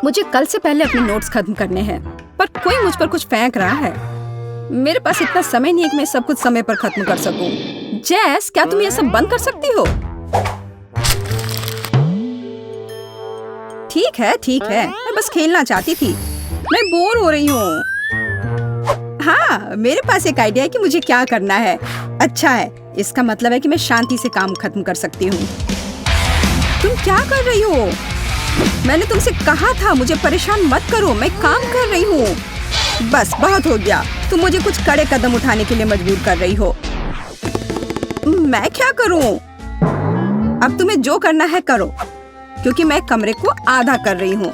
मुझे कल से पहले अपने नोट्स खत्म करने हैं, पर कोई मुझ पर कुछ फेंक रहा है। मेरे पास इतना समय नहीं है कि मैं सब कुछ समय पर खत्म कर सकूं। जैस, क्या तुम ये सब बंद कर सकती हो? ठीक है, मैं बस खेलना चाहती थी। मैं बोर हो रही हूँ। हाँ, मेरे पास एक आइडिया है कि मुझे क्या करना है। अच्छा है, इसका मतलब है कि मैं शांति से काम खत्म कर सकती हूँ। तुम क्या कर रही हो? मैंने तुमसे कहा था मुझे परेशान मत करो, मैं काम कर रही हूँ। बस बहुत हो गया, तुम मुझे कुछ कड़े कदम उठाने के लिए मजबूर कर रही हो। मैं क्या करूँ? अब तुम्हें जो करना है करो, क्योंकि मैं कमरे को आधा कर रही हूँ।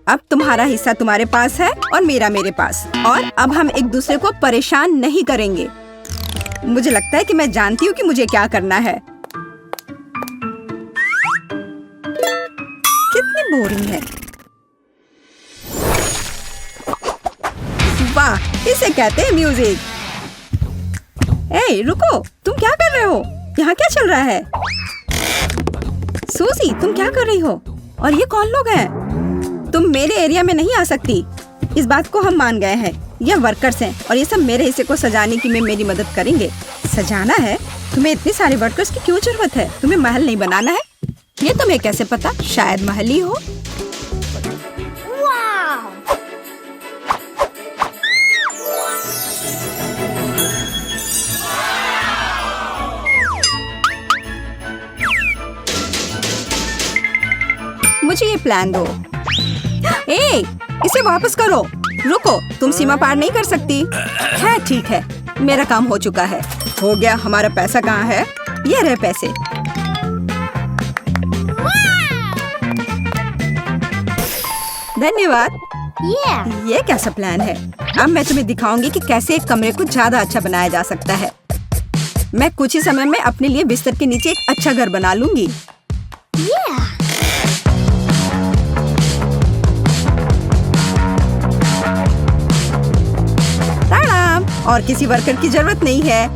अब तुम्हारा हिस्सा तुम्हारे पास है और मेरा मेरे पास, और अब हम एक दूसरे को परेशान नहीं करेंगे। मुझे लगता है कि मैं जानती हूँ कि मुझे क्या करना है। कितनी बोरिंग है। वाह, इसे कहते हैं म्यूजिक। ए, रुको, तुम क्या कर रहे हो? यहाँ क्या चल रहा है? सूजी, तुम क्या कर रही हो? और ये कौन लोग हैं? तुम मेरे एरिया में नहीं आ सकती। इस बात को हम मान गए हैं। ये वर्कर्स हैं और ये सब मेरे हिस्से को सजाने की में मेरी मदद करेंगे। सजाना है? तुम्हें इतने सारे वर्कर्स की क्यों जरूरत है? तुम्हें महल नहीं बनाना है? ये तुम्हें कैसे पता? शायद महल ही हो। मुझे ये प्लान दो। ए, इसे वापस करो। रुको, तुम सीमा पार नहीं कर सकती। है, ठीक है, मेरा काम हो चुका है। हो गया। हमारा पैसा कहाँ है? ये रहे पैसे। धन्यवाद। ये कैसा प्लान है? अब मैं तुम्हें दिखाऊंगी कि कैसे एक कमरे को ज्यादा अच्छा बनाया जा सकता है। मैं कुछ ही समय में अपने लिए बिस्तर के नीचे एक अच्छा घर बना लूंगी। और किसी वर्कर की जरूरत नहीं है।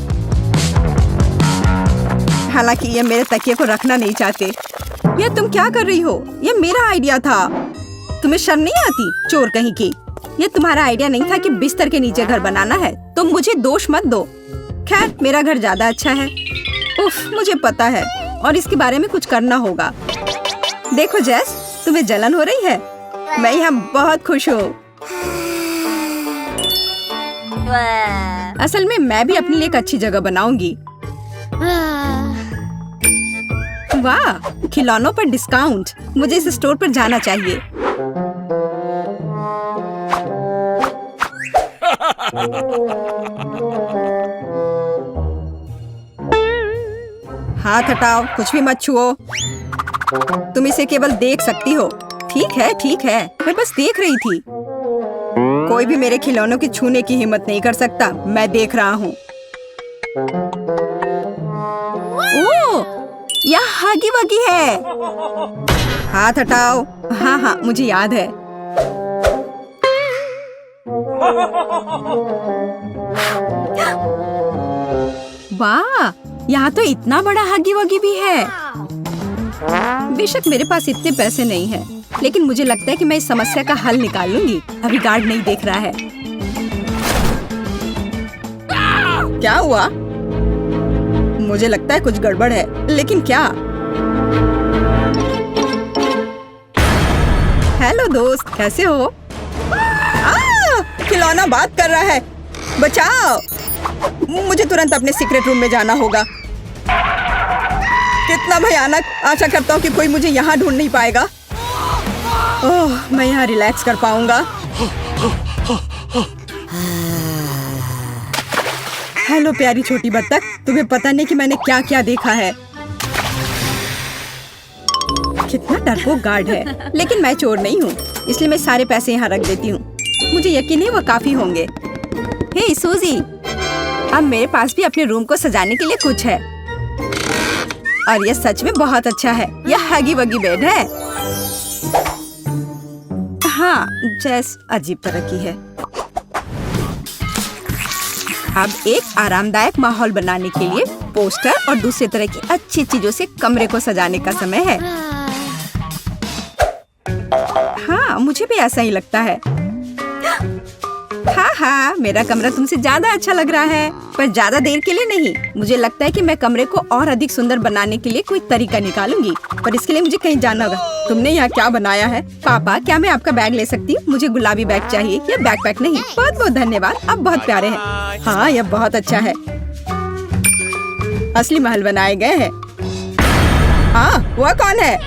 हालांकि ये मेरे तकिए को रखना नहीं चाहते। ये तुम क्या कर रही हो? ये मेरा आइडिया था। तुम्हें शर्म नहीं आती, चोर कहीं की? ये तुम्हारा आइडिया नहीं था कि बिस्तर के नीचे घर बनाना है। तुम मुझे दोष मत दो। खैर, मेरा घर ज्यादा अच्छा है। उफ, मुझे पता है और इसके बारे में कुछ करना होगा। देखो जैस, तुम्हें जलन हो रही है? मैं यहाँ बहुत खुश हूँ। असल में मैं भी अपने लिए एक अच्छी जगह बनाऊंगी। वाह, खिलौनों पर डिस्काउंट। मुझे इस स्टोर पर जाना चाहिए। हाथ हटाओ, कुछ भी मत छुओ। तुम इसे केवल देख सकती हो। ठीक है, मैं बस देख रही थी। कोई भी मेरे खिलौनों की छूने की हिम्मत नहीं कर सकता। मैं देख रहा हूँ। ओह, यह हगी वगी है। हाथ हटाओ। हाँ, मुझे याद है। वाह, यहाँ तो इतना बड़ा हगी वगी भी है। बेशक मेरे पास इतने पैसे नहीं हैं, लेकिन मुझे लगता है कि मैं इस समस्या का हल निकाल लूंगी। अभी गार्ड नहीं देख रहा है। क्या हुआ? मुझे लगता है कुछ गड़बड़ है, लेकिन क्या? हेलो दोस्त, कैसे हो? खिलौना बात कर रहा है। बचाओ! मुझे तुरंत अपने सीक्रेट रूम में जाना होगा। कितना भयानक! आशा करता हूँ कि कोई मुझे यहाँ ढूंढ नहीं पाएगा। ओह, मैं यहाँ रिलैक्स कर पाऊंगा। हेलो प्यारी छोटी बत्तख, तुम्हें पता नहीं कि मैंने क्या क्या देखा है। कितना डरपोक गार्ड है, लेकिन मैं चोर नहीं हूँ, इसलिए मैं सारे पैसे यहाँ रख देती हूँ। मुझे यकीन है वो काफी होंगे। हे सूजी, अब मेरे पास भी अपने रूम को सजाने के लिए कुछ है, और ये सच में बहुत अच्छा है। यह हगी वगी बेड है। हाँ, जैस अजीब तरह की है। अब एक आरामदायक माहौल बनाने के लिए पोस्टर और दूसरे तरह की अच्छी चीजों से कमरे को सजाने का समय है। हाँ, मुझे भी ऐसा ही लगता है। हाँ हाँ, मेरा कमरा तुमसे ज्यादा अच्छा लग रहा है, पर ज्यादा देर के लिए नहीं। मुझे लगता है कि मैं कमरे को और अधिक सुंदर बनाने के लिए कोई तरीका निकालूंगी, पर इसके लिए मुझे कहीं जाना होगा। तुमने यहाँ क्या बनाया है? पापा, क्या मैं आपका बैग ले सकती हूँ? मुझे गुलाबी बैग चाहिए, ये बैकपैक नहीं। बहुत बहुत धन्यवाद, आप बहुत प्यारे हैं। हाँ, यह बहुत अच्छा है। असली महल बनाए गए हैं। हाँ, वह कौन है?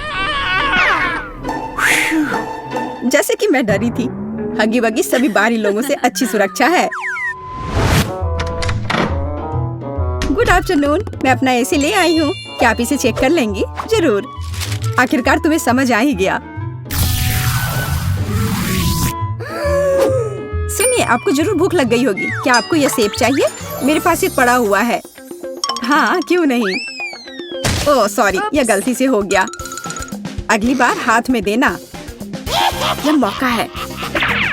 जैसे कि मैं डरी थी, हगी वगी सभी बाहरी लोगों से अच्छी सुरक्षा है। गुड आफ्टरनून, मैं अपना एसी ले आई हूँ। क्या आप इसे चेक कर लेंगी? जरूर। आखिरकार तुम्हें समझ आ ही गया। सुनिए, आपको जरूर भूख लग गई होगी। क्या आपको यह सेब चाहिए? मेरे पास एक पड़ा हुआ है। हाँ, क्यों नहीं। ओह सॉरी, यह गलती से हो गया। अगली बार हाथ में देना। यह मौका है।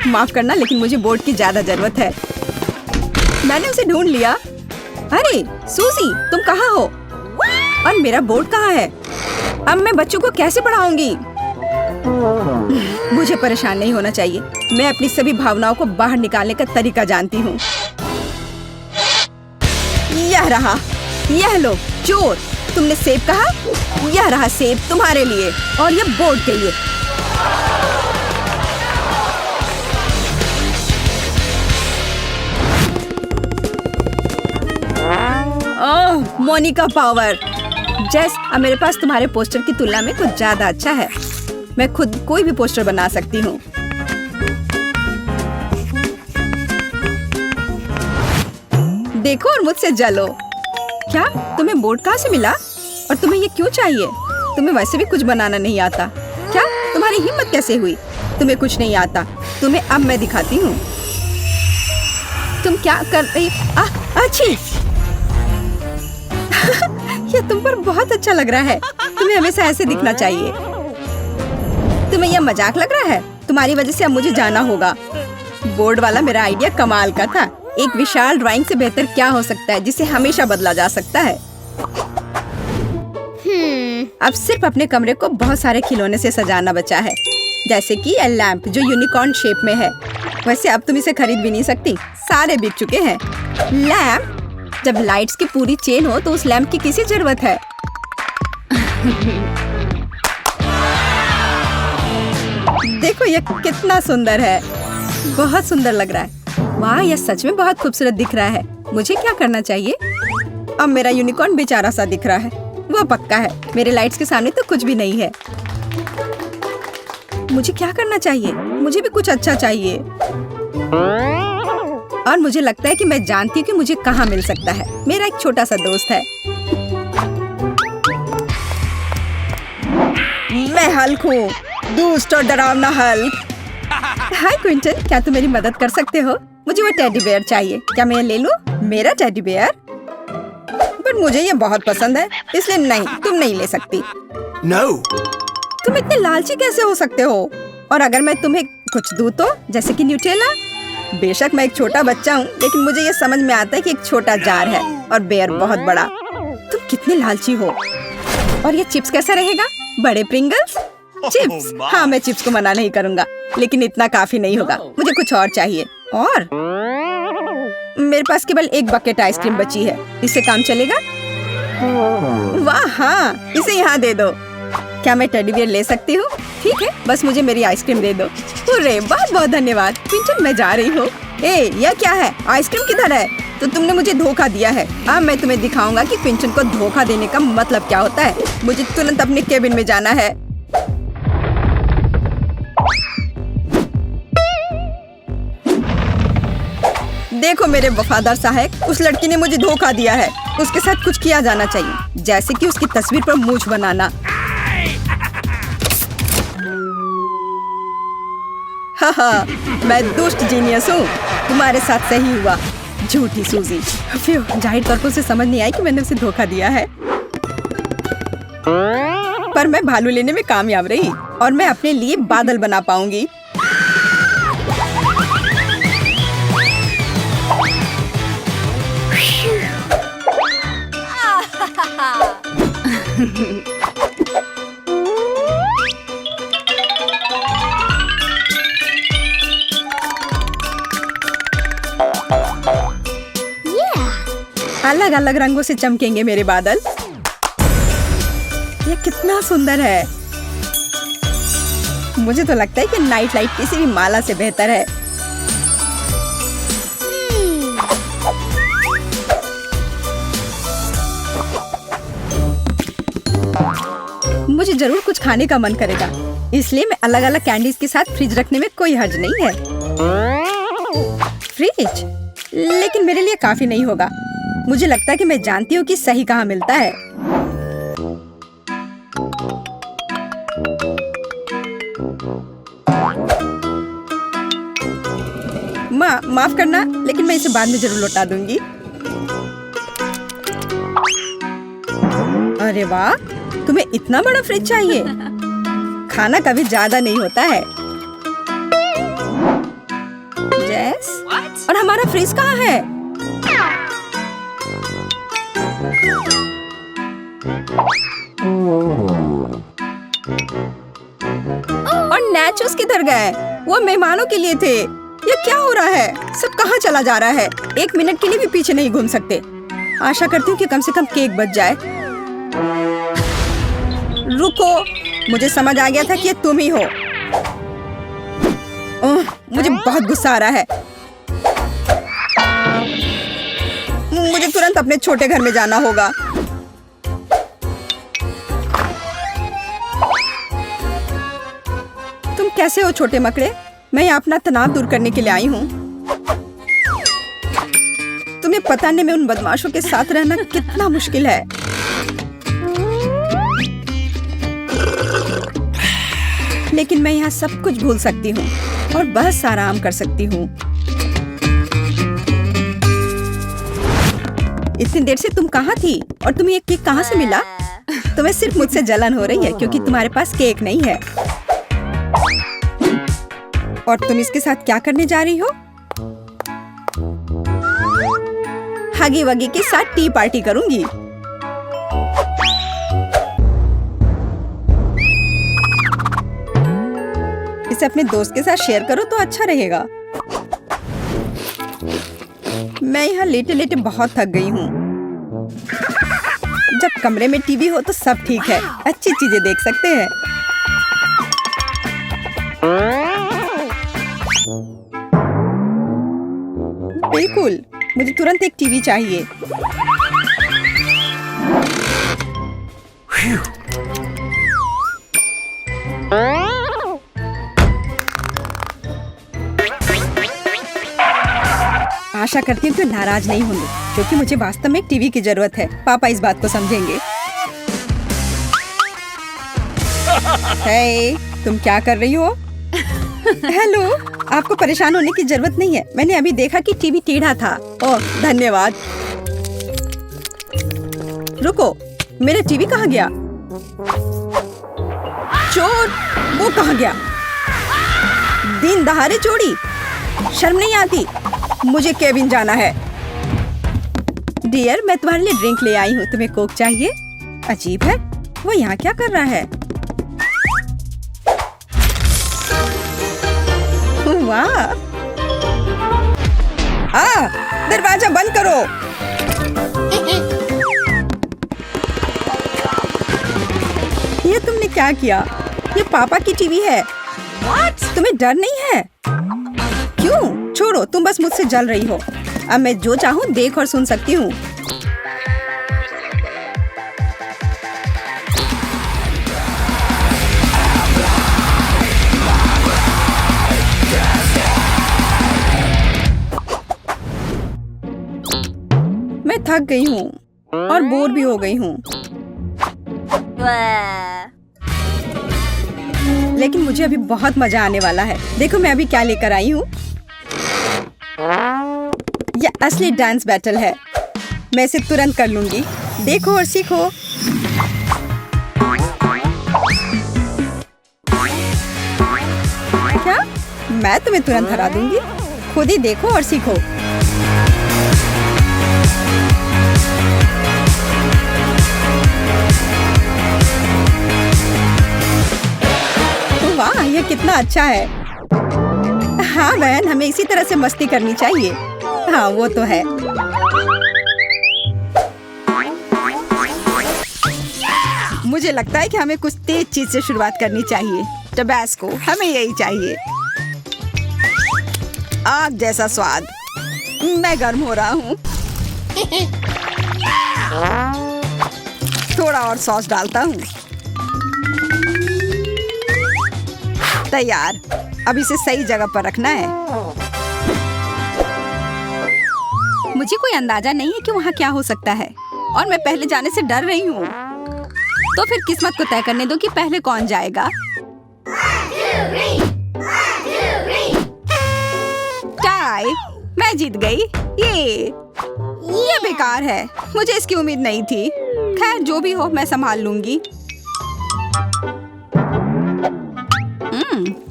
माफ करना, लेकिन मुझे बोर्ड की ज्यादा जरूरत है। मैंने उसे ढूंढ लिया। अरे सूजी, तुम कहाँ हो? और मेरा बोर्ड कहाँ है? अब मैं बच्चों को कैसे पढ़ाऊंगी? मुझे परेशान नहीं होना चाहिए। मैं अपनी सभी भावनाओं को बाहर निकालने का तरीका जानती हूँ। यह रहा। यह लो चोर, तुमने सेब कहा? यह रहा सेब तुम्हारे लिए और यह बोर्ड के लिए। ओह, मोनिका पावर। जेस, अब मेरे पास तुम्हारे पोस्टर की तुलना में कुछ ज्यादा अच्छा है। मैं खुद कोई भी पोस्टर बना सकती हूँ। देखो और मुझसे जलो। क्या तुम्हें बोर्ड कहाँ से मिला? और तुम्हें ये क्यों चाहिए? तुम्हें वैसे भी कुछ बनाना नहीं आता। क्या तुम्हारी हिम्मत कैसे हुई? तुम्हें कुछ नहीं आता। तुम्हें अब मैं दिखाती हूँ। तुम क्या कर रही? अच्छी। ये तुम पर बहुत अच्छा लग रहा है। तुम्हें हमेशा ऐसे दिखना चाहिए। तुम्हें यह मजाक लग रहा है? तुम्हारी वजह से अब मुझे जाना होगा। बोर्ड वाला मेरा आइडिया कमाल का था। एक विशाल ड्राइंग से बेहतर क्या हो सकता है जिसे हमेशा बदला जा सकता है। अब सिर्फ अपने कमरे को बहुत सारे खिलौने से सजाना बचा है, जैसे कि यह लैंप जो यूनिकॉर्न शेप में है। वैसे अब तुम इसे खरीद भी नहीं सकती, सारे बिक चुके हैं। लैंप? जब लाइट्स की पूरी चेन हो तो उस लैंप की किसी जरूरत है? देखो यह कितना सुंदर है। बहुत सुंदर लग रहा है। वाह, यह सच में बहुत खूबसूरत दिख रहा है। मुझे क्या करना चाहिए? अब मेरा यूनिकॉर्न बेचारा सा दिख रहा है। वो पक्का है, मेरे लाइट्स के सामने तो कुछ भी नहीं है। मुझे क्या करना चाहिए? मुझे भी कुछ अच्छा चाहिए। और मुझे लगता है कि मैं जानती हूँ कि मुझे कहाँ मिल सकता है। मेरा एक छोटा सा दोस्त है। मैं हल्क हूँ, दुष्ट और डरावना हल्क। हाय क्विंटन, क्या तुम मेरी मदद कर सकते हो? मुझे वो टेडी बेयर चाहिए। क्या मैं ये ले लूं? मेरा टेडी बेयर? पर मुझे ये बहुत पसंद है, इसलिए नहीं, तुम नहीं ले सकती। No. तुम इतने लालची कैसे हो सकते हो? और अगर मैं तुम्हें कुछ दूं तो, जैसे कि न्यूटेला? बेशक मैं एक छोटा बच्चा हूँ, लेकिन मुझे ये समझ में आता है कि एक छोटा जार है और बेयर बहुत बड़ा। तुम कितने लालची हो। और ये चिप्स कैसा रहेगा? बड़े प्रिंगल्स? चिप्स? हाँ, मैं चिप्स को मना नहीं करूँगा, लेकिन इतना काफी नहीं होगा। मुझे कुछ और चाहिए। और मेरे पास केवल एक बकेट आइसक्रीम बची है। इससे काम चलेगा? वाह हाँ, इसे यहाँ दे दो। क्या मैं टेडी बियर ले सकती हूँ? ठीक है, बस मुझे मेरी आइसक्रीम दे दो। अरे बहुत बहुत धन्यवाद। क्विंटन, मैं जा रही हूँ। ए, यह क्या है? आइसक्रीम किधर है? तो तुमने मुझे धोखा दिया है। अब मैं तुम्हें दिखाऊंगा कि क्विंटन को धोखा देने का मतलब क्या होता है। मुझे तुरंत अपने केबिन में जाना है। देखो मेरे वफादार सहायक, उस लड़की ने मुझे धोखा दिया है। उसके साथ कुछ किया जाना चाहिए, जैसे कि उसकी तस्वीर पर मूंछ बनाना। हाँ, मैं दुष्ट जीनियस हूँ। तुम्हारे साथ सही हुआ, झूठी सूजी। जाहिर तौर पर उसे समझ नहीं आई कि मैंने उसे धोखा दिया है। पर मैं भालू लेने में कामयाब रही और मैं अपने लिए बादल बना पाऊंगी। अलग अलग रंगों से चमकेंगे मेरे बादल। ये कितना सुंदर है। मुझे तो लगता है कि नाइट लाइट किसी भी माला से बेहतर है। मुझे जरूर कुछ खाने का मन करेगा, इसलिए मैं अलग अलग कैंडीज के साथ फ्रिज रखने में कोई हर्ज नहीं है। फ्रिज? लेकिन मेरे लिए काफी नहीं होगा। मुझे लगता है कि मैं जानती हूँ कि सही कहाँ मिलता है। माफ करना, लेकिन मैं इसे बाद में जरूर लौटा दूंगी। अरे वाह, तुम्हें इतना बड़ा फ्रिज चाहिए? खाना कभी ज्यादा नहीं होता है। जेस, और हमारा फ्रिज कहाँ है? और नाचोस किधर गए? वो मेहमानों के लिए थे। ये क्या हो रहा है? सब कहाँ चला जा रहा है? एक मिनट के लिए भी पीछे नहीं घूम सकते। आशा करती हूँ कि कम से कम केक बच जाए। रुको, मुझे समझ आ गया था कि ये तुम ही हो। मुझे बहुत गुस्सा आ रहा है। मुझे तुरंत अपने छोटे घर में जाना होगा। तुम कैसे हो छोटे मकड़े? मैं यहाँ अपना तनाव दूर करने के लिए आई हूँ। तुम्हें पता नहीं मैं उन बदमाशों के साथ रहना कितना मुश्किल है। लेकिन मैं यहाँ सब कुछ भूल सकती हूँ और बस आराम कर सकती हूँ। इतनी देर से तुम कहाँ थी और तुम्हें ये केक कहाँ से मिला? तुम्हें सिर्फ मुझसे जलन हो रही है क्योंकि तुम्हारे पास केक नहीं है। और तुम इसके साथ क्या करने जा रही हो? हगी वगी के साथ टी पार्टी करूंगी। इसे अपने दोस्त के साथ शेयर करो तो अच्छा रहेगा। मैं यहाँ लेटे लेटे बहुत थक गई हूँ। जब कमरे में टीवी हो तो सब ठीक है, अच्छी चीजें देख सकते हैं। बिल्कुल, मुझे तुरंत एक टीवी चाहिए। आशा करती हूँ कि नाराज नहीं होंगे क्योंकि मुझे वास्तव में एक टीवी की जरूरत है। पापा इस बात को समझेंगे। हे, तुम क्या कर रही हो? हेलो, आपको परेशान होने की जरूरत नहीं है। मैंने अभी देखा कि टीवी टेढ़ा था। ओह, धन्यवाद। रुको, मेरा टीवी कहाँ गया? चोर! वो कहाँ गया? दिन दहाड़े चोरी! शर्म नहीं आती? मुझे केबिन जाना है। डियर, मैं तुम्हारे लिए ड्रिंक ले आई हूँ। तुम्हें कोक चाहिए? अजीब है, वो यहाँ क्या कर रहा है? वाह! दरवाजा बंद करो। ये तुमने क्या किया? ये पापा की टीवी है। तुम्हें डर नहीं है? क्यों? छोड़ो, तुम बस मुझसे जल रही हो। अब मैं जो चाहूँ देख और सुन सकती हूँ। मैं थक गई हूँ और बोर भी हो गई हूँ। लेकिन मुझे अभी बहुत मजा आने वाला है। देखो मैं अभी क्या लेकर आई हूँ। यह असली डांस बैटल है। मैं इसे तुरंत कर लूंगी। देखो और सीखो। क्या? मैं तुम्हें तुरंत हरा दूंगी। खुद ही देखो और सीखो। वाह, यह कितना अच्छा है। हाँ बहन, हमें इसी तरह से मस्ती करनी चाहिए। हाँ वो तो है। मुझे लगता है कि हमें कुछ तेज चीज से शुरुआत करनी चाहिए। टबैस्को, हमें यही चाहिए। आग जैसा स्वाद। मैं गर्म हो रहा हूँ। थोड़ा और सॉस डालता हूँ। तैयार। अब इसे सही जगह पर रखना है। मुझे कोई अंदाजा नहीं है कि वहाँ क्या हो सकता है और मैं पहले जाने से डर रही हूँ। तो फिर किस्मत को तय करने दो कि पहले कौन जाएगा। टाई, मैं जीत गई। ये बेकार है। मुझे इसकी उम्मीद नहीं थी। खैर जो भी हो, मैं संभाल लूंगी।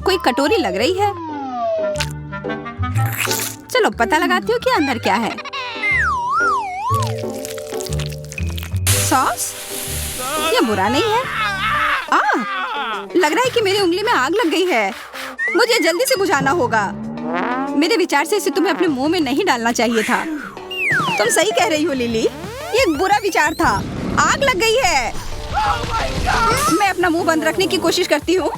कोई कटोरी लग रही है। चलो पता लगाती हूँ कि अंदर क्या है। सॉस? ये बुरा नहीं है। लग रहा है कि मेरी उंगली में आग लग गई है। मुझे जल्दी से बुझाना होगा। मेरे विचार से इसे तुम्हें अपने मुंह में नहीं डालना चाहिए था। तुम सही कह रही हो लिली। ये एक बुरा विचार था। आग लग गई है। मैं अपना मुंह बंद रखने की कोशिश करती हूँ।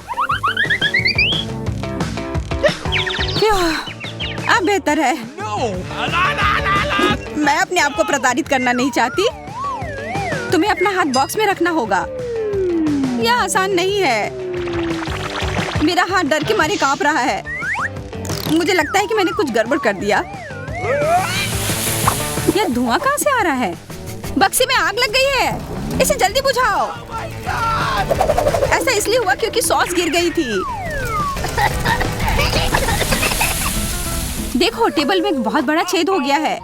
अब बेहतर है। मैं अपने आप को प्रताड़ित करना नहीं चाहती। तुम्हें अपना हाथ बॉक्स में रखना होगा। यह आसान नहीं है। मेरा हाथ डर के मारे कांप रहा है। मुझे लगता है कि मैंने कुछ गड़बड़ कर दिया। यह धुआं कहाँ से आ रहा है? बक्से में आग लग गई है। इसे जल्दी बुझाओ। ऐसा इसलिए हुआ क्योंकि सॉस गिर गई थी। देखो, टेबल में एक बहुत बड़ा छेद हो गया है।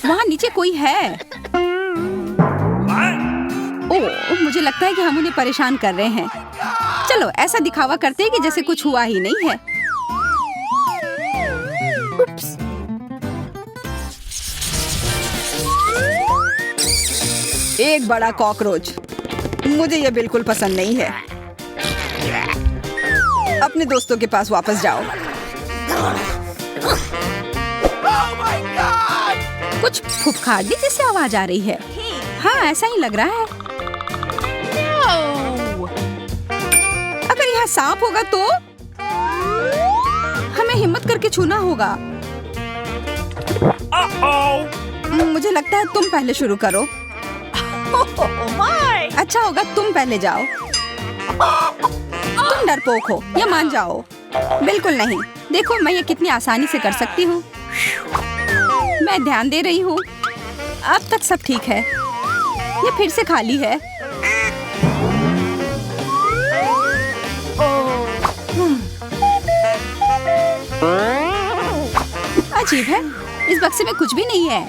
वहाँ नीचे कोई है। ओह, मुझे लगता है कि हम उन्हें परेशान कर रहे हैं। चलो ऐसा दिखावा करते हैं कि जैसे कुछ हुआ ही नहीं है। उप्स। एक बड़ा कॉकरोच। मुझे ये बिल्कुल पसंद नहीं है। अपने दोस्तों के पास वापस जाओ। कुछ फुफकाड़ी जैसी आवाज आ रही है। हाँ, ऐसा ही लग रहा है। अगर यहाँ सांप होगा तो हमें हिम्मत करके छूना होगा। मुझे लगता है तुम पहले शुरू करो। अच्छा होगा तुम पहले जाओ। तुम डरपोक हो, ये मान जाओ। बिल्कुल नहीं। देखो मैं ये कितनी आसानी से कर सकती हूँ। मैं ध्यान दे रही हूँ। अब तक सब ठीक है। ये फिर से खाली है। अजीब है, इस बक्से में कुछ भी नहीं है।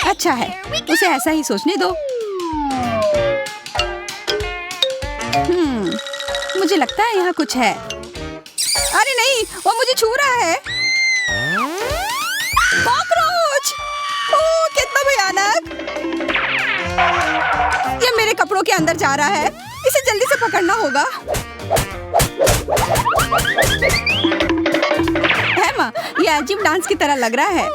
अच्छा है, उसे ऐसा ही सोचने दो। मुझे लगता है यहाँ कुछ है। अरे नहीं, वो मुझे छू रहा है। कॉकरोच! ओह, कितना भयानक! ये मेरे कपड़ों के अंदर जा रहा है। इसे जल्दी से पकड़ना होगा। हेमा, ये अजीब डांस की तरह लग रहा है।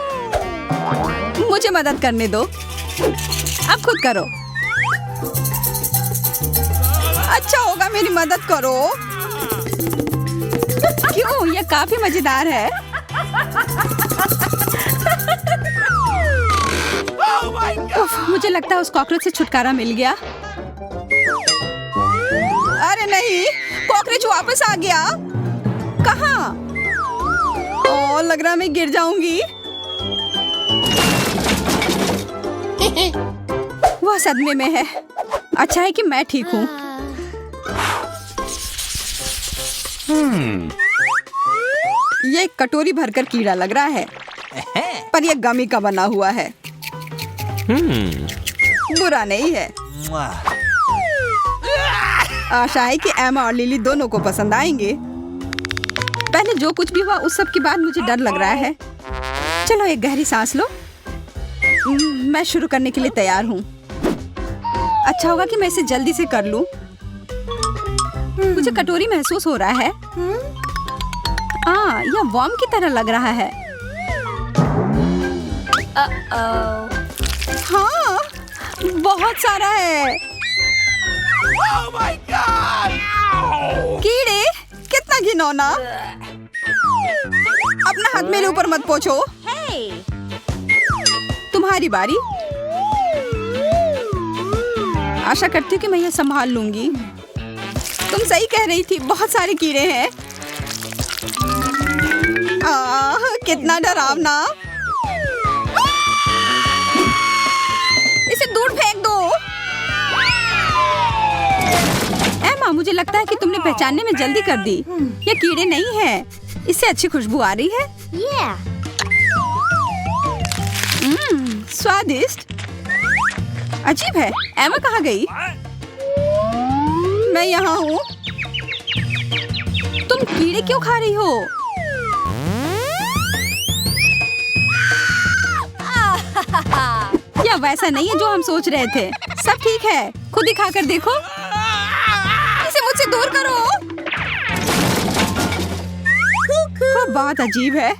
मुझे मदद करने दो। अब खुद करो। अच्छा होगा मेरी मदद करो। क्यों? ये काफी मजेदार है। उफ, मुझे लगता है उस कॉकरोच से छुटकारा मिल गया। अरे नहीं, कॉकरोच वापस आ गया। कहाँ? ओह, लग रहा है मैं गिर जाऊंगी। वह सदमे में है। अच्छा है कि मैं ठीक हूँ। ये एक कटोरी भरकर कीड़ा लग रहा है, पर यह गमी का बना हुआ है। बुरा नहीं है। आशा है कि एमा और लिली दोनों को पसंद आएंगे। पहले जो कुछ भी हुआ उस सब के बाद मुझे डर लग रहा है। चलो एक गहरी सांस लो। मैं शुरू करने के लिए तैयार हूँ। अच्छा होगा कि मैं इसे जल्दी से कर लूं। मुझे कटोरी महसूस हो रहा है। यह वर्म की तरह लग रहा है। हाँ, बहुत सारा है। Oh my God! कीड़े, कितना घिनौना। अपना हाथ मेरे ऊपर मत पोंछो। तुम्हारी बारी। आशा करती हूँ कि मैं यह संभाल लूंगी। तुम सही कह रही थी, बहुत सारे कीड़े हैं। कितना डरावना। इसे दूर फेंक दो। एमा, मुझे लगता है कि तुमने पहचानने में जल्दी कर दी। ये कीड़े नहीं हैं। इससे अच्छी खुशबू आ रही है। स्वादिष्ट। अजीब है। एमा कहाँ गई? मैं यहाँ हूँ। तुम कीड़े क्यों खा रही हो? या वैसा नहीं है जो हम सोच रहे थे। सब ठीक है, खुद ही खाकर देखो। इसे मुझसे दूर करो। बात अजीब है।